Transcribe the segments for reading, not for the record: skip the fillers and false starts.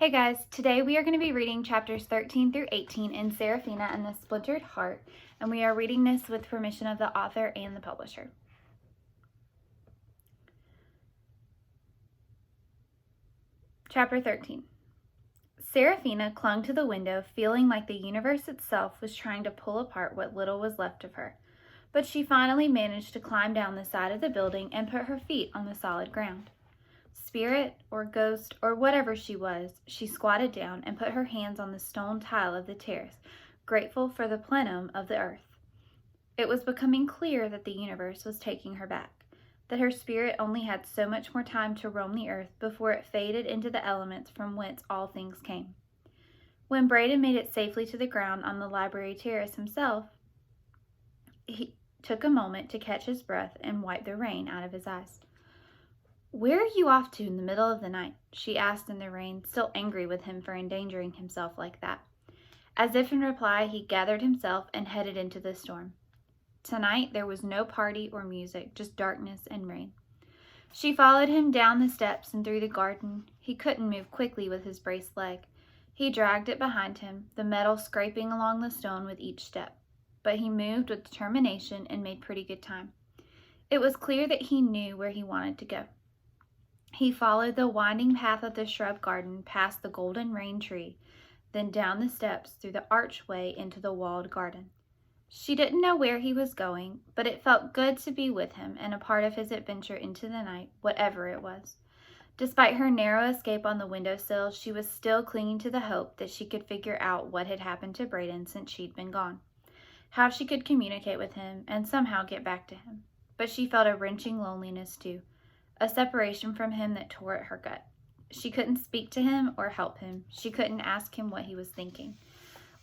Hey guys, today we are going to be reading chapters 13 through 18 in Serafina and the Splintered Heart, and we are reading this with permission of the author and the publisher. Chapter 13. Serafina clung to the window, feeling like the universe itself was trying to pull apart what little was left of her, but she finally managed to climb down the side of the building and put her feet on the solid ground. Spirit or ghost or whatever she was, she squatted down and put her hands on the stone tile of the terrace, grateful for the plenum of the earth. It was becoming clear that the universe was taking her back, that her spirit only had so much more time to roam the earth before it faded into the elements from whence all things came. When Braden made it safely to the ground on the library terrace himself, he took a moment to catch his breath and wipe the rain out of his eyes. "Where are you off to in the middle of the night?" she asked in the rain, still angry with him for endangering himself like that. As if in reply, he gathered himself and headed into the storm. Tonight there was no party or music, just darkness and rain. She followed him down the steps and through the garden. He couldn't move quickly with his braced leg. He dragged it behind him, the metal scraping along the stone with each step. But he moved with determination and made pretty good time. It was clear that he knew where he wanted to go. He followed the winding path of the shrub garden past the golden rain tree, then down the steps through the archway into the walled garden. She didn't know where he was going, but it felt good to be with him and a part of his adventure into the night, whatever it was. Despite her narrow escape on the windowsill, she was still clinging to the hope that she could figure out what had happened to Braden since she'd been gone, how she could communicate with him and somehow get back to him. But she felt a wrenching loneliness too. A separation from him that tore at her gut. She couldn't speak to him or help him. She couldn't ask him what he was thinking.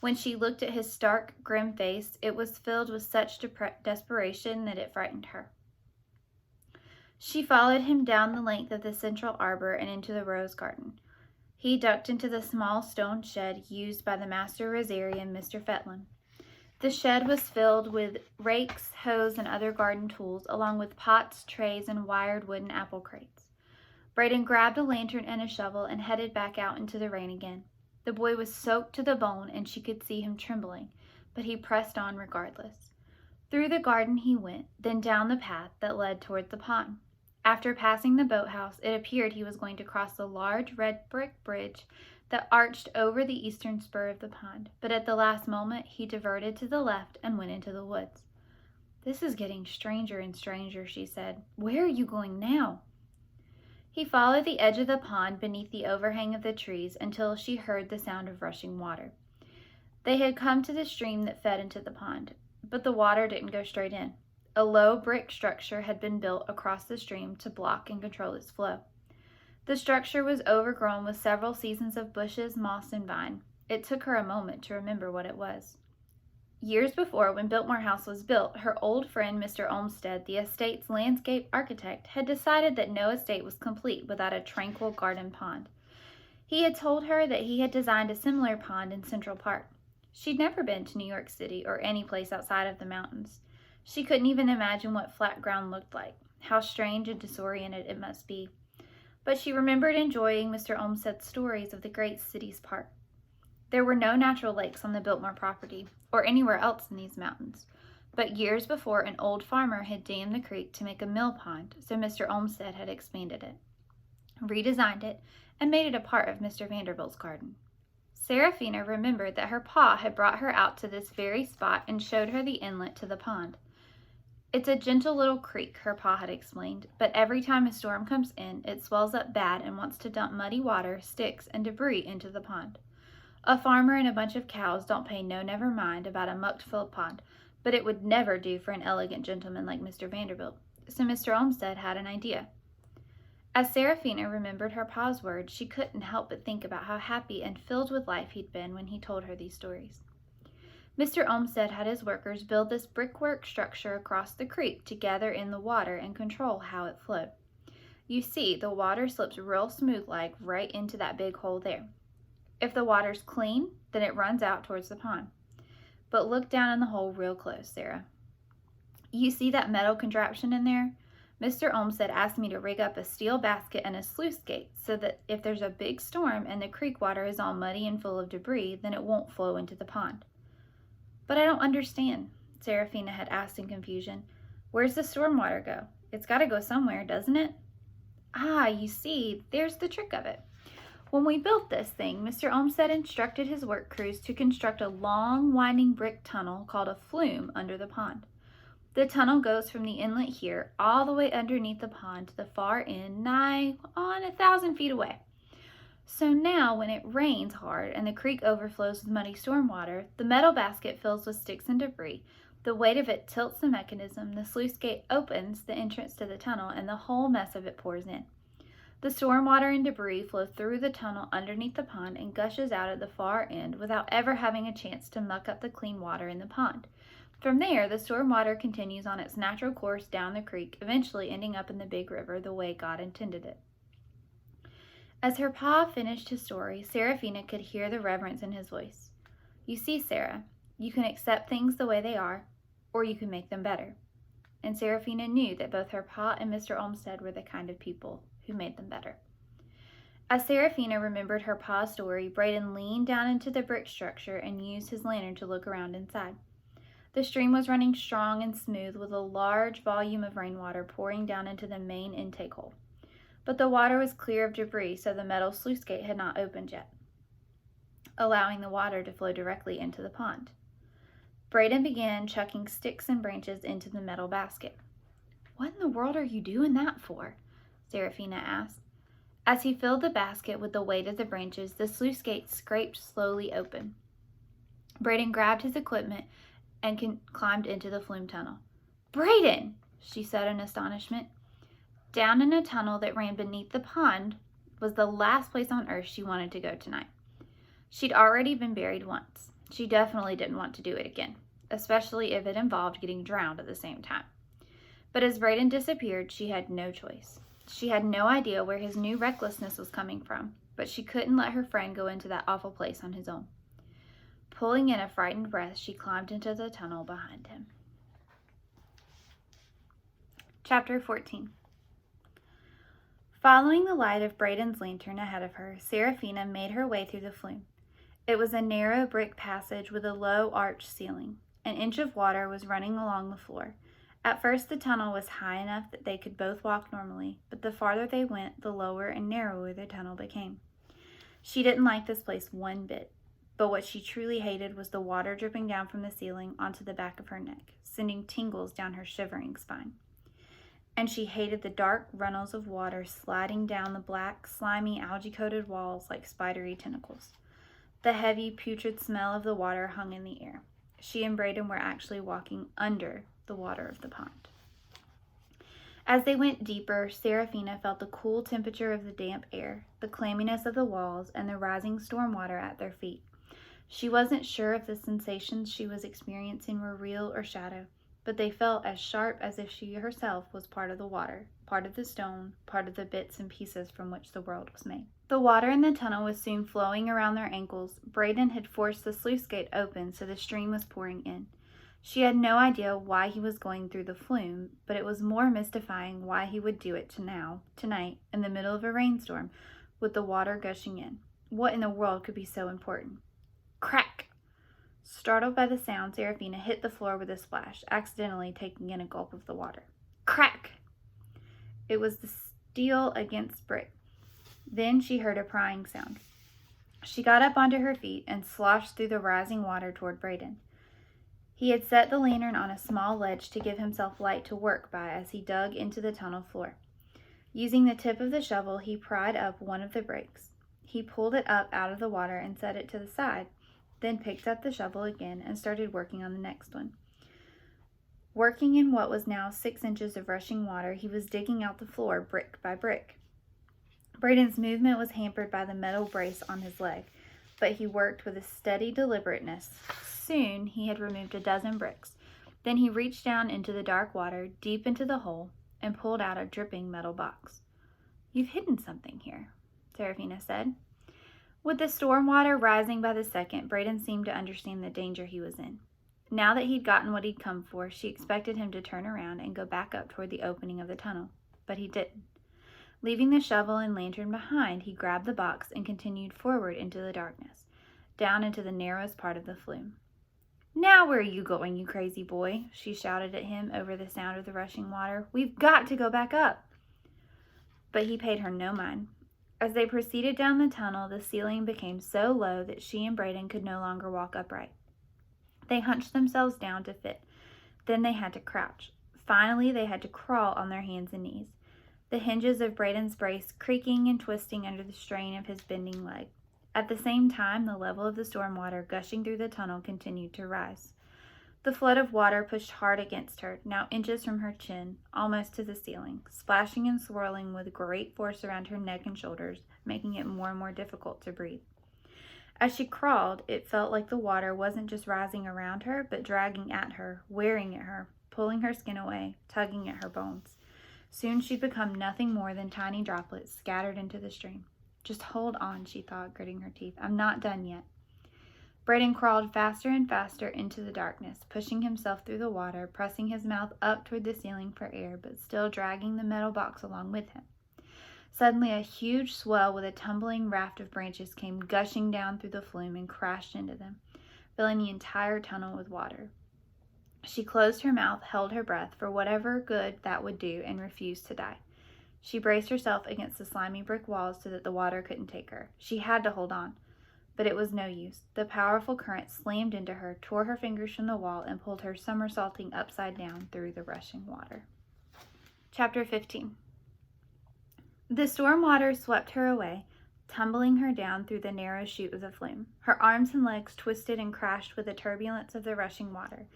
When she looked at his stark, grim face, it was filled with such desperation that it frightened her. She followed him down the length of the central arbor and into the rose garden. He ducked into the small stone shed used by the master rosarian, Mr. Fetland. The shed was filled with rakes, hoes, and other garden tools, along with pots, trays, and wired wooden apple crates. Braden grabbed a lantern and a shovel and headed back out into the rain again. The boy was soaked to the bone, and she could see him trembling, but he pressed on regardless. Through the garden he went, then down the path that led toward the pond. After passing the boathouse, it appeared he was going to cross the large red brick bridge that arched over the eastern spur of the pond, but at the last moment he diverted to the left and went into the woods. "This is getting stranger and stranger," she said. "Where are you going now?" He followed the edge of the pond beneath the overhang of the trees until she heard the sound of rushing water. They had come to the stream that fed into the pond, but the water didn't go straight in. A low brick structure had been built across the stream to block and control its flow. The structure was overgrown with several seasons of bushes, moss, and vine. It took her a moment to remember what it was. Years before, when Biltmore House was built, her old friend Mr. Olmsted, the estate's landscape architect, had decided that no estate was complete without a tranquil garden pond. He had told her that he had designed a similar pond in Central Park. She'd never been to New York City or any place outside of the mountains. She couldn't even imagine what flat ground looked like, how strange and disoriented it must be. But she remembered enjoying Mr. Olmsted's stories of the great city's park. There were no natural lakes on the Biltmore property, or anywhere else in these mountains, but years before an old farmer had dammed the creek to make a mill pond, so Mr. Olmsted had expanded it, redesigned it, and made it a part of Mr. Vanderbilt's garden. Serafina remembered that her pa had brought her out to this very spot and showed her the inlet to the pond. "It's a gentle little creek," her pa had explained, "but every time a storm comes in, it swells up bad and wants to dump muddy water, sticks, and debris into the pond. A farmer and a bunch of cows don't pay no never mind about a muck-filled pond, but it would never do for an elegant gentleman like Mr. Vanderbilt, so Mr. Olmsted had an idea." As Serafina remembered her pa's words, she couldn't help but think about how happy and filled with life he'd been when he told her these stories. Mr. Olmsted had his workers build this brickwork structure across the creek to gather in the water and control how it flowed. You see, the water slips real smooth-like right into that big hole there. If the water's clean, then it runs out towards the pond. But look down in the hole real close, Sarah. You see that metal contraption in there? Mr. Olmsted asked me to rig up a steel basket and a sluice gate so that if there's a big storm and the creek water is all muddy and full of debris, then it won't flow into the pond." "But I don't understand," Serafina had asked in confusion. "Where's the storm water go? It's got to go somewhere, doesn't it?" "Ah, you see, there's the trick of it. When we built this thing, Mr. Olmsted instructed his work crews to construct a long, winding brick tunnel called a flume under the pond. The tunnel goes from the inlet here all the way underneath the pond to the far end, nigh on 1,000 feet away. So now when it rains hard and the creek overflows with muddy storm water, the metal basket fills with sticks and debris. The weight of it tilts the mechanism, the sluice gate opens the entrance to the tunnel, and the whole mess of it pours in. The storm water and debris flow through the tunnel underneath the pond and gushes out at the far end without ever having a chance to muck up the clean water in the pond. From there, the storm water continues on its natural course down the creek, eventually ending up in the big river the way God intended it." As her pa finished his story, Serafina could hear the reverence in his voice. "You see, Sarah, you can accept things the way they are, or you can make them better." And Serafina knew that both her pa and Mr. Olmsted were the kind of people who made them better. As Serafina remembered her pa's story, Braden leaned down into the brick structure and used his lantern to look around inside. The stream was running strong and smooth with a large volume of rainwater pouring down into the main intake hole. But the water was clear of debris, so the metal sluice gate had not opened yet, allowing the water to flow directly into the pond. Braden began chucking sticks and branches into the metal basket. "What in the world are you doing that for?" Serafina asked. As he filled the basket with the weight of the branches, the sluice gate scraped slowly open. Braden grabbed his equipment and climbed into the flume tunnel. "Braden!" she said in astonishment. Down in a tunnel that ran beneath the pond was the last place on earth she wanted to go tonight. She'd already been buried once. She definitely didn't want to do it again, especially if it involved getting drowned at the same time. But as Braden disappeared, she had no choice. She had no idea where his new recklessness was coming from, but she couldn't let her friend go into that awful place on his own. Pulling in a frightened breath, she climbed into the tunnel behind him. Chapter 14. Following the light of Braden's lantern ahead of her, Serafina made her way through the flume. It was a narrow brick passage with a low arched ceiling. An inch of water was running along the floor. At first, the tunnel was high enough that they could both walk normally, but the farther they went, the lower and narrower the tunnel became. She didn't like this place one bit, but what she truly hated was the water dripping down from the ceiling onto the back of her neck, sending tingles down her shivering spine. And she hated the dark runnels of water sliding down the black, slimy, algae-coated walls like spidery tentacles. The heavy, putrid smell of the water hung in the air. She and Braden were actually walking under the water of the pond. As they went deeper, Serafina felt the cool temperature of the damp air, the clamminess of the walls, and the rising storm water at their feet. She wasn't sure if the sensations she was experiencing were real or shadow, but they felt as sharp as if she herself was part of the water, part of the stone, part of the bits and pieces from which the world was made. The water in the tunnel was soon flowing around their ankles. Braden had forced the sluice gate open, so the stream was pouring in. She had no idea why he was going through the flume, but it was more mystifying why he would do it tonight, in the middle of a rainstorm, with the water gushing in. What in the world could be so important? Crack! Startled by the sound, Serafina hit the floor with a splash, accidentally taking in a gulp of the water. Crack! It was the steel against brick. Then she heard a prying sound. She got up onto her feet and sloshed through the rising water toward Braden. He had set the lantern on a small ledge to give himself light to work by as he dug into the tunnel floor. Using the tip of the shovel, he pried up one of the bricks. He pulled it up out of the water and set it to the side, then picked up the shovel again and started working on the next one. Working in what was now 6 inches of rushing water, he was digging out the floor brick by brick. Braden's movement was hampered by the metal brace on his leg, but he worked with a steady deliberateness. Soon he had removed 12 bricks. Then he reached down into the dark water, deep into the hole, and pulled out a dripping metal box. "You've hidden something here," Serafina said. With the storm water rising by the second, Braden seemed to understand the danger he was in. Now that he'd gotten what he'd come for, she expected him to turn around and go back up toward the opening of the tunnel. but he didn't. Leaving the shovel and lantern behind, he grabbed the box and continued forward into the darkness, down into the narrowest part of the flume. "Now where are you going, you crazy boy?" she shouted at him over the sound of the rushing water. "We've got to go back up." But he paid her no mind. As they proceeded down the tunnel, the ceiling became so low that she and Braden could no longer walk upright. They hunched themselves down to fit. Then they had to crouch. Finally, they had to crawl on their hands and knees, the hinges of Braden's brace creaking and twisting under the strain of his bending leg. At the same time, the level of the storm water gushing through the tunnel continued to rise. The flood of water pushed hard against her, now inches from her chin, almost to the ceiling, splashing and swirling with great force around her neck and shoulders, making it more and more difficult to breathe. As she crawled, it felt like the water wasn't just rising around her, but dragging at her, wearing at her, pulling her skin away, tugging at her bones. Soon she'd become nothing more than tiny droplets scattered into the stream. "Just hold on," she thought, gritting her teeth. "I'm not done yet." Braden crawled faster and faster into the darkness, pushing himself through the water, pressing his mouth up toward the ceiling for air, but still dragging the metal box along with him. Suddenly, a huge swell with a tumbling raft of branches came gushing down through the flume and crashed into them, filling the entire tunnel with water. She closed her mouth, held her breath for whatever good that would do, and refused to die. She braced herself against the slimy brick walls so that the water couldn't take her. She had to hold on. But it was no use. The powerful current slammed into her, tore her fingers from the wall, and pulled her somersaulting upside down through the rushing water. Chapter 15. The storm water swept her away, tumbling her down through the narrow chute of the flume. Her arms and legs twisted and crashed with the turbulence of the rushing water.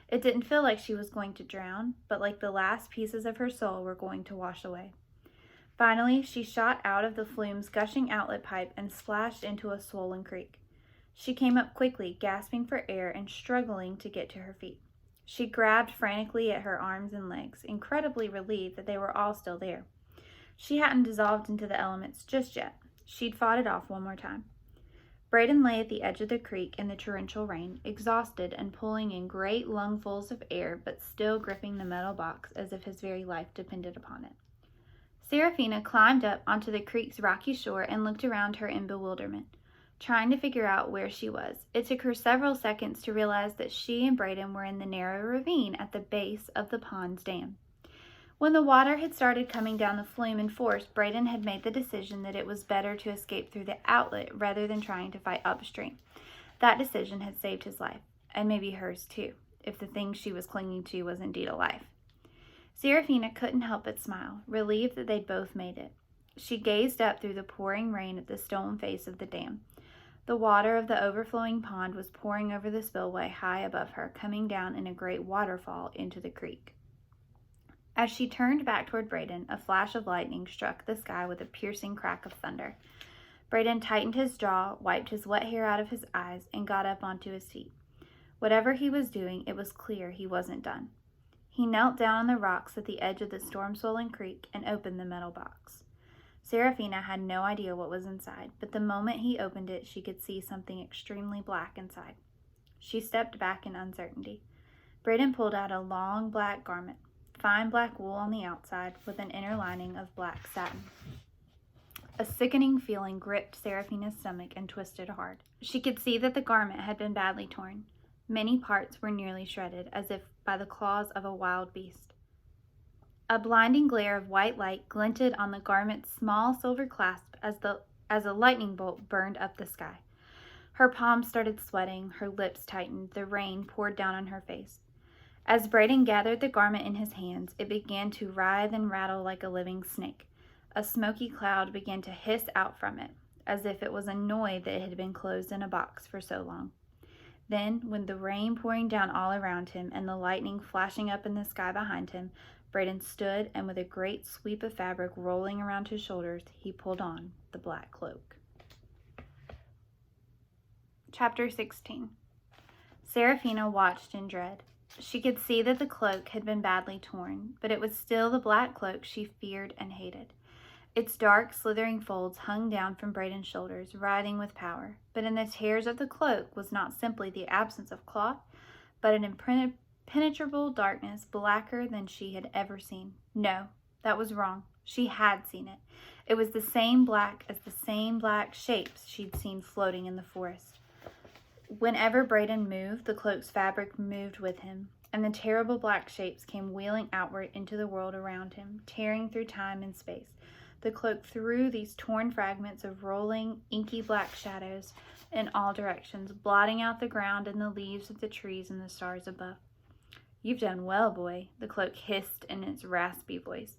It didn't feel like she was going to drown, but like the last pieces of her soul were going to wash away. Finally, she shot out of the flume's gushing outlet pipe and splashed into a swollen creek. She came up quickly, gasping for air and struggling to get to her feet. She grabbed frantically at her arms and legs, incredibly relieved that they were all still there. She hadn't dissolved into the elements just yet. She'd fought it off one more time. Braden lay at the edge of the creek in the torrential rain, exhausted and pulling in great lungfuls of air, but still gripping the metal box as if his very life depended upon it. Serafina climbed up onto the creek's rocky shore and looked around her in bewilderment, trying to figure out where she was. It took her several seconds to realize that she and Braden were in the narrow ravine at the base of the pond's dam. When the water had started coming down the flume in force, Braden had made the decision that it was better to escape through the outlet rather than trying to fight upstream. That decision had saved his life, and maybe hers too, if the thing she was clinging to was indeed a life. Serafina couldn't help but smile, relieved that they'd both made it. She gazed up through the pouring rain at the stone face of the dam. The water of the overflowing pond was pouring over the spillway high above her, coming down in a great waterfall into the creek. As she turned back toward Braden, a flash of lightning struck the sky with a piercing crack of thunder. Braden tightened his jaw, wiped his wet hair out of his eyes, and got up onto his feet. Whatever he was doing, it was clear he wasn't done. He knelt down on the rocks at the edge of the storm-swollen creek and opened the metal box. Serafina had no idea what was inside, but the moment he opened it, she could see something extremely black inside. She stepped back in uncertainty. Braden pulled out a long black garment, fine black wool on the outside with an inner lining of black satin. A sickening feeling gripped Serafina's stomach and twisted hard. She could see that the garment had been badly torn. Many parts were nearly shredded, as if by the claws of a wild beast. A blinding glare of white light glinted on the garment's small silver clasp as a lightning bolt burned up the sky. Her palms started sweating, her lips tightened, the rain poured down on her face. As Braden gathered the garment in his hands, it began to writhe and rattle like a living snake. A smoky cloud began to hiss out from it, as if it was annoyed that it had been closed in a box for so long. Then, with the rain pouring down all around him and the lightning flashing up in the sky behind him, Braden stood, and with a great sweep of fabric rolling around his shoulders, he pulled on the black cloak. Chapter 16. Serafina watched in dread. She could see that the cloak had been badly torn, but it was still the black cloak she feared and hated. Its dark, slithering folds hung down from Braden's shoulders, writhing with power. But in the tears of the cloak was not simply the absence of cloth, but an impenetrable darkness blacker than she had ever seen. No, that was wrong. She had seen it. It was the same black as the same black shapes she'd seen floating in the forest. Whenever Braden moved, the cloak's fabric moved with him, and the terrible black shapes came wheeling outward into the world around him, tearing through time and space. The cloak threw these torn fragments of rolling, inky black shadows in all directions, blotting out the ground and the leaves of the trees and the stars above. "You've done well, boy," the cloak hissed in its raspy voice.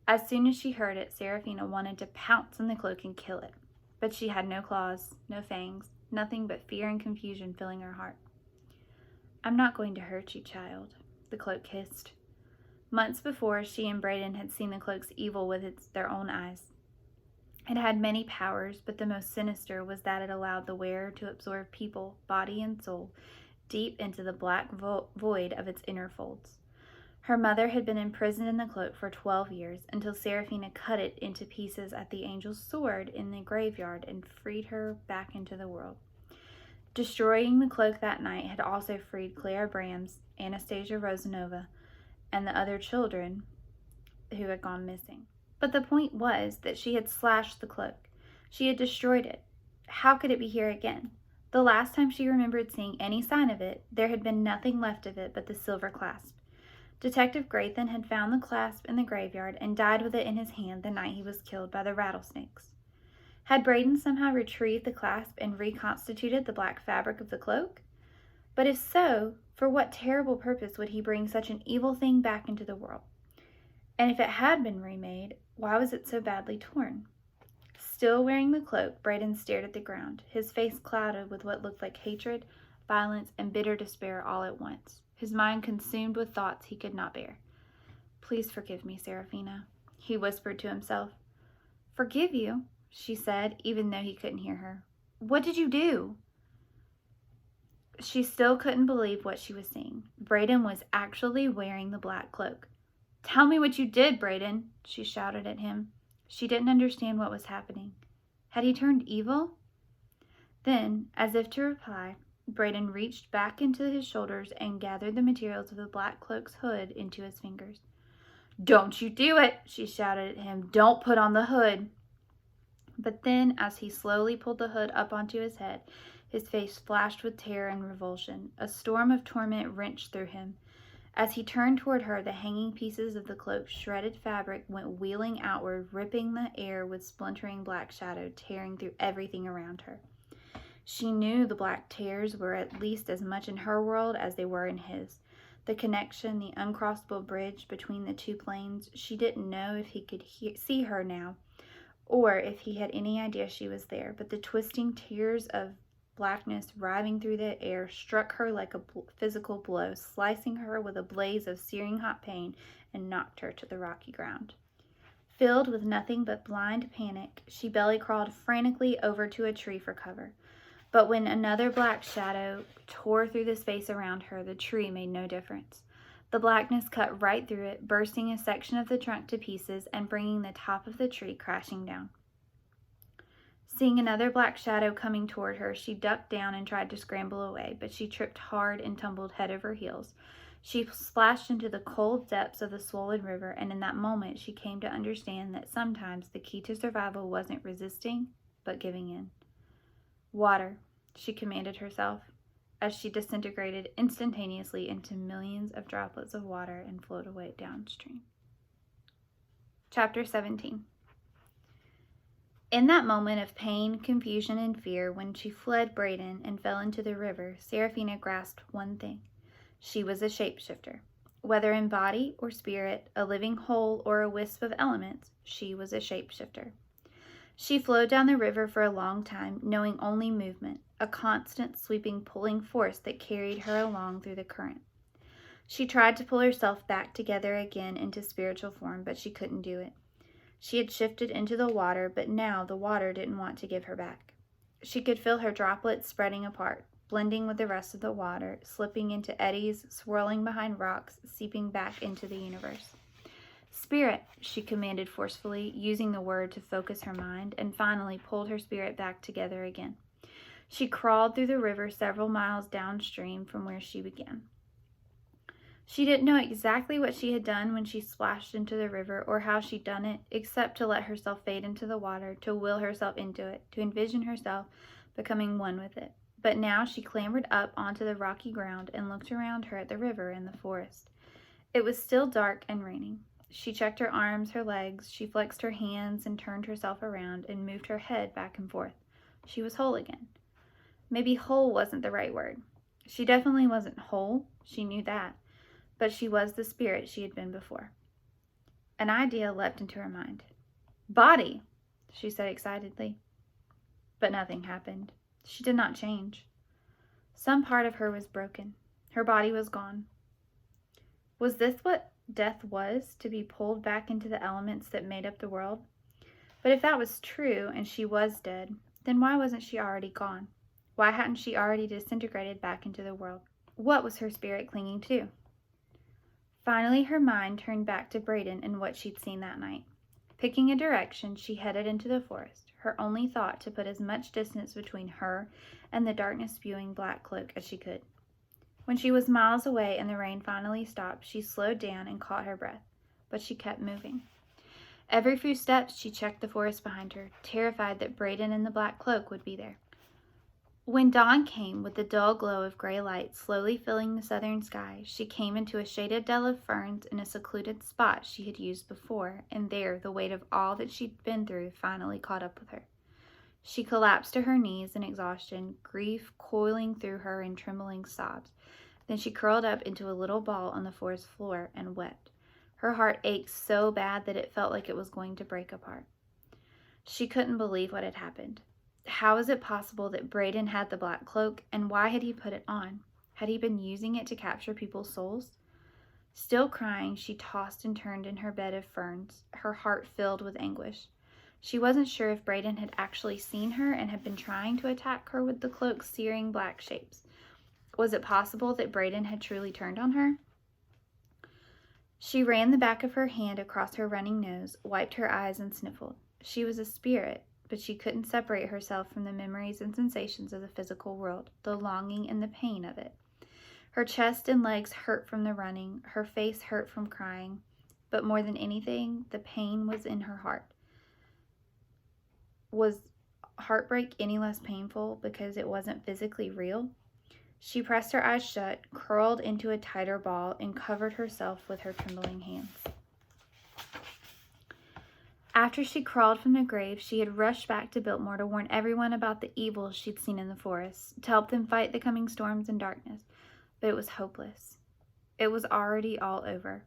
As soon as she heard it, Serafina wanted to pounce on the cloak and kill it. But she had no claws, no fangs, nothing but fear and confusion filling her heart. "I'm not going to hurt you, child," the cloak hissed. Months before, she and Braden had seen the cloak's evil with their own eyes. It had many powers, but the most sinister was that it allowed the wearer to absorb people, body and soul, deep into the black void of its inner folds. Her mother had been imprisoned in the cloak for 12 years, until Serafina cut it into pieces at the angel's sword in the graveyard and freed her back into the world. Destroying the cloak that night had also freed Clara Brams, Anastasia Rosanova, and the other children who had gone missing. But the point was that she had slashed the cloak. She had destroyed it. How could it be here again? The last time she remembered seeing any sign of it, there had been nothing left of it but the silver clasp. Detective Grayson had found the clasp in the graveyard and died with it in his hand the night he was killed by the rattlesnakes. Had Braden somehow retrieved the clasp and reconstituted the black fabric of the cloak? But if so, for what terrible purpose would he bring such an evil thing back into the world? And if it had been remade, why was it so badly torn? Still wearing the cloak, Braden stared at the ground, his face clouded with what looked like hatred, violence, and bitter despair all at once, his mind consumed with thoughts he could not bear. "Please forgive me, Serafina," he whispered to himself. "Forgive you?" she said, even though he couldn't hear her. "What did you do?" She still couldn't believe what she was seeing. Braden was actually wearing the black cloak. "Tell me what you did, Braden," she shouted at him. She didn't understand what was happening. Had he turned evil? Then, as if to reply, Braden reached back into his shoulders and gathered the materials of the black cloak's hood into his fingers. "Don't you do it," she shouted at him. "Don't put on the hood." But then, as he slowly pulled the hood up onto his head, his face flashed with terror and revulsion. A storm of torment wrenched through him. As he turned toward her, the hanging pieces of the cloak's shredded fabric went wheeling outward, ripping the air with splintering black shadow, tearing through everything around her. She knew the black tears were at least as much in her world as they were in his. The connection, the uncrossable bridge between the two planes. She didn't know if he could see her now, or if he had any idea she was there, but the twisting tears of blackness writhing through the air struck her like a physical blow, slicing her with a blaze of searing hot pain, and knocked her to the rocky ground. Filled with nothing but blind panic, she belly crawled frantically over to a tree for cover. But when another black shadow tore through the space around her, the tree made no difference. The blackness cut right through it, bursting a section of the trunk to pieces and bringing the top of the tree crashing down. Seeing another black shadow coming toward her, she ducked down and tried to scramble away, but she tripped hard and tumbled head over heels. She splashed into the cold depths of the swollen river, and in that moment she came to understand that sometimes the key to survival wasn't resisting, but giving in. "Water," she commanded herself, as she disintegrated instantaneously into millions of droplets of water and flowed away downstream. Chapter 17. In that moment of pain, confusion, and fear, when she fled Braden and fell into the river, Serafina grasped one thing. She was a shapeshifter. Whether in body or spirit, a living whole or a wisp of elements, she was a shapeshifter. She flowed down the river for a long time, knowing only movement, a constant sweeping pulling force that carried her along through the current. She tried to pull herself back together again into spiritual form, but she couldn't do it. She had shifted into the water, but now the water didn't want to give her back. She could feel her droplets spreading apart, blending with the rest of the water, slipping into eddies, swirling behind rocks, seeping back into the universe. "Spirit," she commanded forcefully, using the word to focus her mind, and finally pulled her spirit back together again. She crawled through the river several miles downstream from where she began. She didn't know exactly what she had done when she splashed into the river or how she'd done it, except to let herself fade into the water, to will herself into it, to envision herself becoming one with it. But now she clambered up onto the rocky ground and looked around her at the river and the forest. It was still dark and raining. She checked her arms, her legs, she flexed her hands and turned herself around and moved her head back and forth. She was whole again. Maybe whole wasn't the right word. She definitely wasn't whole, she knew that, but she was the spirit she had been before. An idea leapt into her mind. Body, she said excitedly. But nothing happened. She did not change. Some part of her was broken. Her body was gone. Was this what death was, to be pulled back into the elements that made up the world? But if that was true and she was dead, then why wasn't she already gone? Why hadn't she already disintegrated back into the world? What was her spirit clinging to? Finally, her mind turned back to Braden and what she'd seen that night. Picking a direction, she headed into the forest, her only thought to put as much distance between her and the darkness-spewing black cloak as she could. When she was miles away and the rain finally stopped, she slowed down and caught her breath, but she kept moving. Every few steps, she checked the forest behind her, terrified that Braden and the black cloak would be there. When dawn came, with the dull glow of gray light slowly filling the southern sky, she came into a shaded dell of ferns in a secluded spot she had used before, and there the weight of all that she'd been through finally caught up with her. She collapsed to her knees in exhaustion, grief coiling through her in trembling sobs. Then she curled up into a little ball on the forest floor and wept. Her heart ached so bad that it felt like it was going to break apart. She couldn't believe what had happened. How was it possible that Braden had the black cloak, and why had he put it on? Had he been using it to capture people's souls? Still crying, she tossed and turned in her bed of ferns, her heart filled with anguish. She wasn't sure if Braden had actually seen her and had been trying to attack her with the cloak's searing black shapes. Was it possible that Braden had truly turned on her? She ran the back of her hand across her running nose, wiped her eyes, and sniffled. She was a spirit, but she couldn't separate herself from the memories and sensations of the physical world, the longing and the pain of it. Her chest and legs hurt from the running, her face hurt from crying, but more than anything, the pain was in her heart. Was heartbreak any less painful because it wasn't physically real? She pressed her eyes shut, curled into a tighter ball, and covered herself with her trembling hands. After she crawled from the grave, she had rushed back to Biltmore to warn everyone about the evils she'd seen in the forest, to help them fight the coming storms and darkness. But it was hopeless. It was already all over.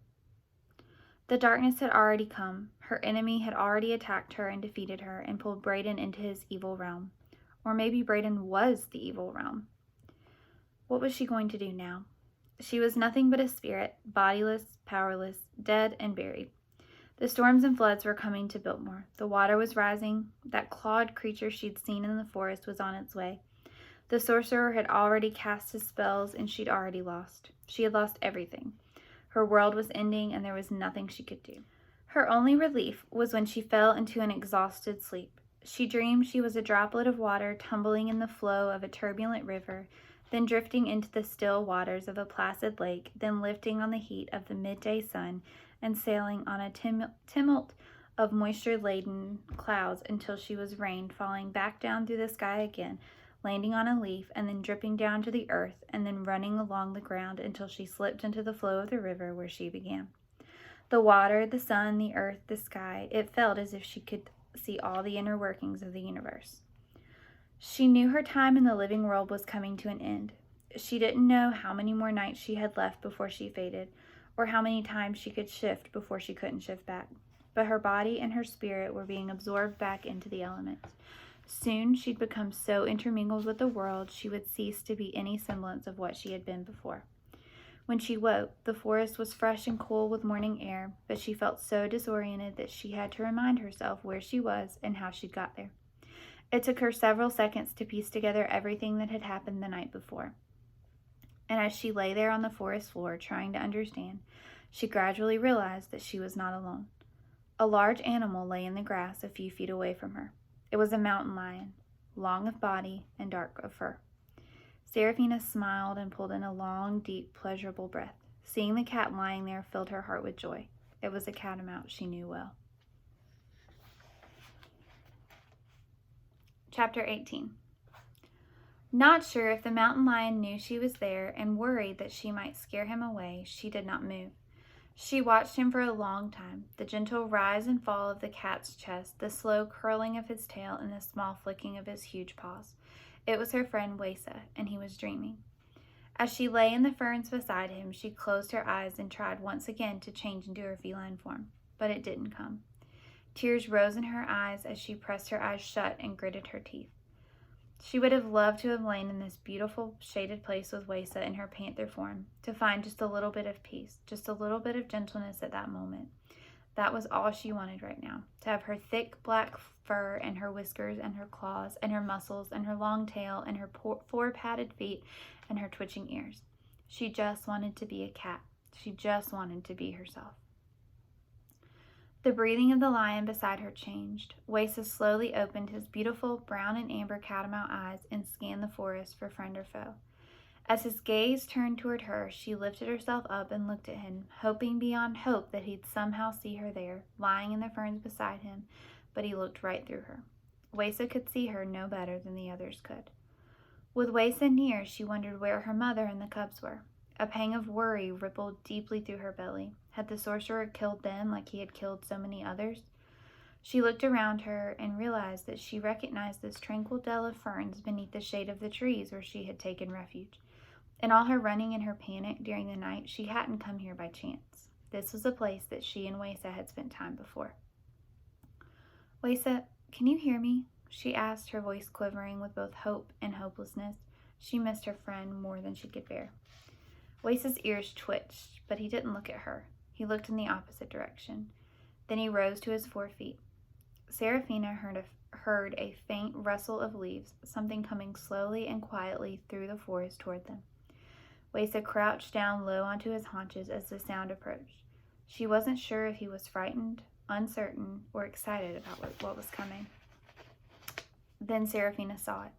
The darkness had already come. Her enemy had already attacked her and defeated her and pulled Braden into his evil realm. Or maybe Braden was the evil realm. What was she going to do now? She was nothing but a spirit, bodiless, powerless, dead and buried. The storms and floods were coming to Biltmore. The water was rising. That clawed creature she'd seen in the forest was on its way. The sorcerer had already cast his spells, and she'd already lost. She had lost everything. Her world was ending, and there was nothing she could do. Her only relief was when she fell into an exhausted sleep. She dreamed she was a droplet of water tumbling in the flow of a turbulent river, then drifting into the still waters of a placid lake, then lifting on the heat of the midday sun and sailing on a tumult of moisture-laden clouds until she was rained, falling back down through the sky again, landing on a leaf, and then dripping down to the earth, and then running along the ground until she slipped into the flow of the river where she began. The water, the sun, the earth, the sky, it felt as if she could see all the inner workings of the universe. She knew her time in the living world was coming to an end. She didn't know how many more nights she had left before she faded, or how many times she could shift before she couldn't shift back. But her body and her spirit were being absorbed back into the elements. Soon she'd become so intermingled with the world she would cease to be any semblance of what she had been before. When she woke, the forest was fresh and cool with morning air, but she felt so disoriented that she had to remind herself where she was and how she'd got there. It took her several seconds to piece together everything that had happened the night before. And as she lay there on the forest floor trying to understand, she gradually realized that she was not alone. A large animal lay in the grass a few feet away from her. It was a mountain lion, long of body and dark of fur. Serafina smiled and pulled in a long, deep, pleasurable breath. Seeing the cat lying there filled her heart with joy. It was a catamount she knew well. Chapter 18. Not sure if the mountain lion knew she was there and worried that she might scare him away, she did not move. She watched him for a long time, the gentle rise and fall of the cat's chest, the slow curling of his tail, and the small flicking of his huge paws. It was her friend Wesa, and he was dreaming. As she lay in the ferns beside him, she closed her eyes and tried once again to change into her feline form, but it didn't come. Tears rose in her eyes as she pressed her eyes shut and gritted her teeth. She would have loved to have lain in this beautiful shaded place with Wesa in her panther form, to find just a little bit of peace, just a little bit of gentleness at that moment. That was all she wanted right now, to have her thick black fur and her whiskers and her claws and her muscles and her long tail and her four padded feet and her twitching ears. She just wanted to be a cat. She just wanted to be herself. The breathing of the lion beside her changed. Wesa slowly opened his beautiful brown and amber catamount eyes and scanned the forest for friend or foe. As his gaze turned toward her, she lifted herself up and looked at him, hoping beyond hope that he'd somehow see her there, lying in the ferns beside him, but he looked right through her. Wesa could see her no better than the others could. With Wesa near, she wondered where her mother and the cubs were. A pang of worry rippled deeply through her belly. Had the sorcerer killed them like he had killed so many others? She looked around her and realized that she recognized this tranquil dell of ferns beneath the shade of the trees where she had taken refuge. In all her running and her panic during the night, she hadn't come here by chance. This was a place that she and Wesa had spent time before. "Wesa, can you hear me?" she asked, her voice quivering with both hope and hopelessness. She missed her friend more than she could bear. Wesa's ears twitched, but he didn't look at her. He looked in the opposite direction. Then he rose to his 4 feet. Serafina heard a faint rustle of leaves, something coming slowly and quietly through the forest toward them. Wesa crouched down low onto his haunches as the sound approached. She wasn't sure if he was frightened, uncertain, or excited about what was coming. Then Serafina saw it.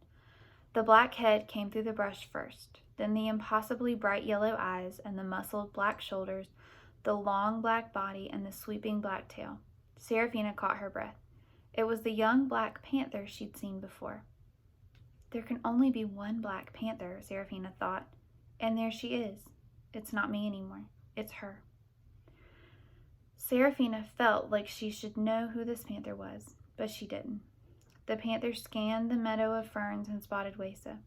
The black head came through the brush first, then the impossibly bright yellow eyes and the muscled black shoulders, the long black body and the sweeping black tail. Serafina caught her breath. It was the young black panther she'd seen before. There can only be one black panther, Serafina thought, and there she is. It's not me anymore. It's her. Serafina felt like she should know who this panther was, but she didn't. The panther scanned the meadow of ferns and spotted Wesa.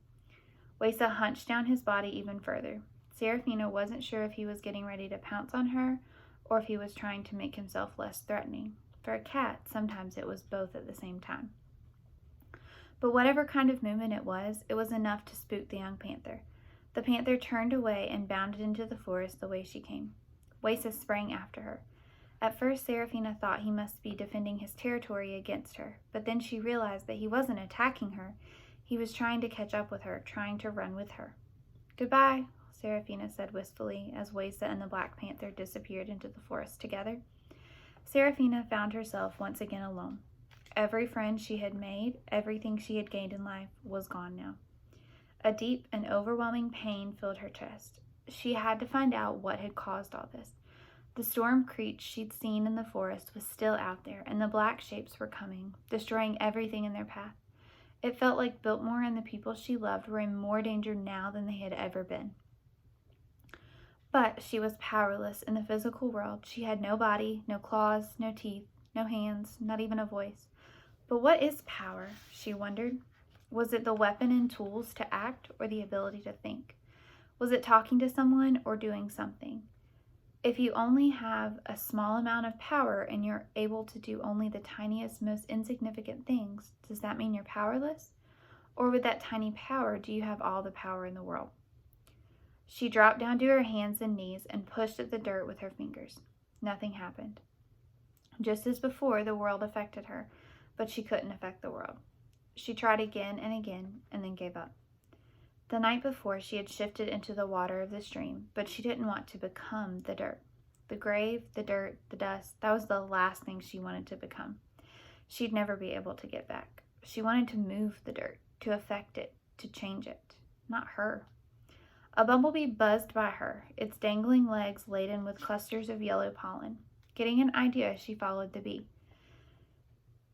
Wesa hunched down his body even further. Serafina wasn't sure if he was getting ready to pounce on her or if he was trying to make himself less threatening. For a cat, sometimes it was both at the same time. But whatever kind of movement it was enough to spook the young panther. The panther turned away and bounded into the forest the way she came. Wesa sprang after her. At first, Serafina thought he must be defending his territory against her, but then she realized that he wasn't attacking her. He was trying to catch up with her, trying to run with her. "Goodbye," Serafina said wistfully as Wesa and the Black Panther disappeared into the forest together. Serafina found herself once again alone. Every friend she had made, everything she had gained in life, was gone now. A deep and overwhelming pain filled her chest. She had to find out what had caused all this. The storm creature she'd seen in the forest was still out there, and the black shapes were coming, destroying everything in their path. It felt like Biltmore and the people she loved were in more danger now than they had ever been. But she was powerless in the physical world. She had no body, no claws, no teeth, no hands, not even a voice. But what is power, she wondered? Was it the weapon and tools to act, or the ability to think? Was it talking to someone or doing something? If you only have a small amount of power and you're able to do only the tiniest, most insignificant things, does that mean you're powerless? Or with that tiny power, do you have all the power in the world? She dropped down to her hands and knees and pushed at the dirt with her fingers. Nothing happened. Just as before, the world affected her, but she couldn't affect the world. She tried again and then gave up. The night before, she had shifted into the water of the stream, but she didn't want to become the dirt. The grave, the dirt, the dust, that was the last thing she wanted to become. She'd never be able to get back. She wanted to move the dirt, to affect it, to change it. Not her. A bumblebee buzzed by her, its dangling legs laden with clusters of yellow pollen. Getting an idea, she followed the bee.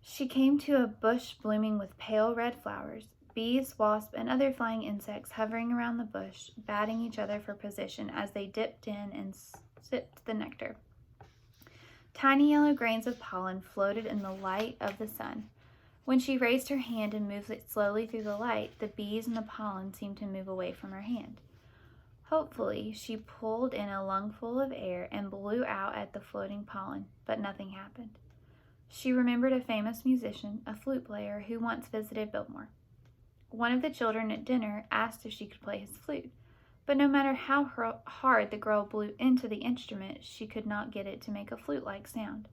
She came to a bush blooming with pale red flowers. Bees, wasps, and other flying insects hovering around the bush, batting each other for position as they dipped in and sipped the nectar. Tiny yellow grains of pollen floated in the light of the sun. When she raised her hand and moved it slowly through the light, the bees and the pollen seemed to move away from her hand. Hopefully, she pulled in a lungful of air and blew out at the floating pollen, but nothing happened. She remembered a famous musician, a flute player, who once visited Biltmore. One of the children at dinner asked if she could play his flute, but no matter how hard the girl blew into the instrument, she could not get it to make a flute-like sound.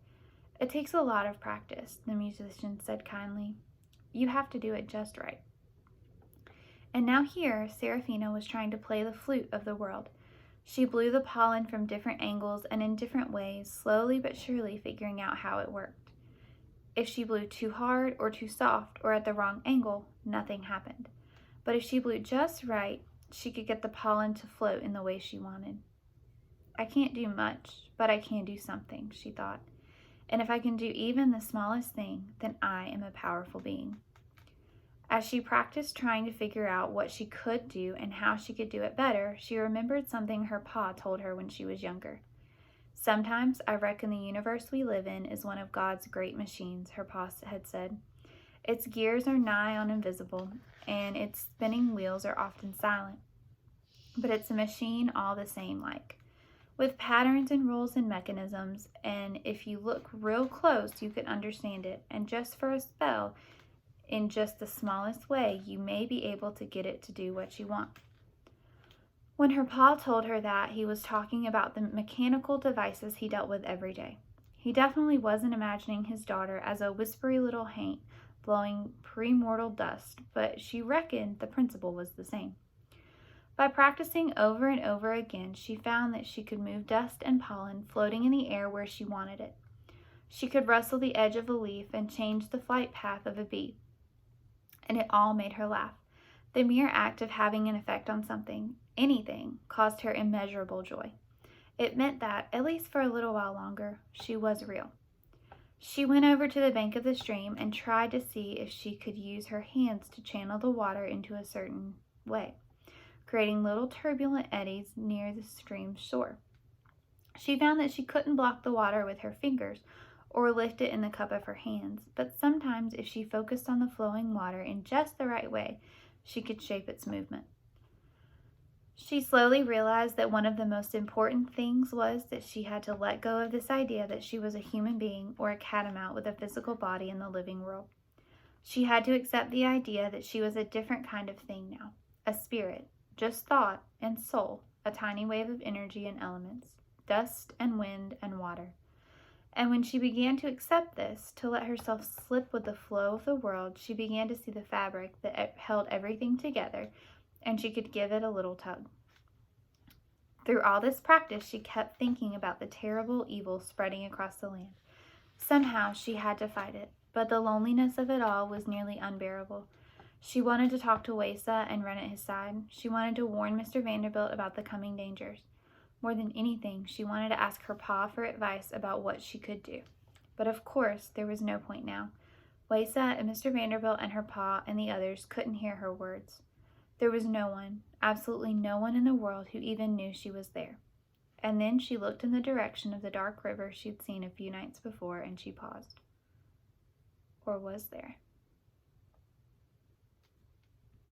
"It takes a lot of practice," the musician said kindly. "You have to do it just right." And now here, Serafina was trying to play the flute of the world. She blew the pollen from different angles and in different ways, slowly but surely figuring out how it worked. If she blew too hard or too soft or at the wrong angle, nothing happened. But if she blew just right, she could get the pollen to float in the way she wanted. "I can't do much, but I can do something," she thought. "And if I can do even the smallest thing, then I am a powerful being." As she practiced trying to figure out what she could do and how she could do it better, she remembered something her pa told her when she was younger. "Sometimes I reckon the universe we live in is one of God's great machines," her pa had said. "Its gears are nigh on invisible, and its spinning wheels are often silent. But it's a machine all the same like, with patterns and rules and mechanisms, and if you look real close, you can understand it, and just for a spell, in just the smallest way, you may be able to get it to do what you want." When her pa told her that, he was talking about the mechanical devices he dealt with every day. He definitely wasn't imagining his daughter as a whispery little haint blowing premortal dust, but she reckoned the principle was the same. By practicing over and over again, she found that she could move dust and pollen floating in the air where she wanted it. She could rustle the edge of a leaf and change the flight path of a bee. And it all made her laugh. The mere act of having an effect on something, anything, caused her immeasurable joy. It meant that, at least for a little while longer, she was real. She went over to the bank of the stream and tried to see if she could use her hands to channel the water into a certain way, creating little turbulent eddies near the stream's shore. She found that she couldn't block the water with her fingers or lift it in the cup of her hands, but sometimes if she focused on the flowing water in just the right way, she could shape its movement. She slowly realized that one of the most important things was that she had to let go of this idea that she was a human being or a catamount with a physical body in the living world. She had to accept the idea that she was a different kind of thing now, a spirit, just thought and soul, a tiny wave of energy and elements, dust and wind and water. And when she began to accept this, to let herself slip with the flow of the world, she began to see the fabric that held everything together, and she could give it a little tug. Through all this practice, she kept thinking about the terrible evil spreading across the land. Somehow she had to fight it, but the loneliness of it all was nearly unbearable. She wanted to talk to Wesa and run at his side. She wanted to warn Mr. Vanderbilt about the coming dangers. More than anything, she wanted to ask her pa for advice about what she could do. But of course, there was no point now. Wesa and Mr. Vanderbilt and her pa and the others couldn't hear her words. There was no one, absolutely no one in the world who even knew she was there. And then she looked in the direction of the dark river she'd seen a few nights before, and she paused. Or was there?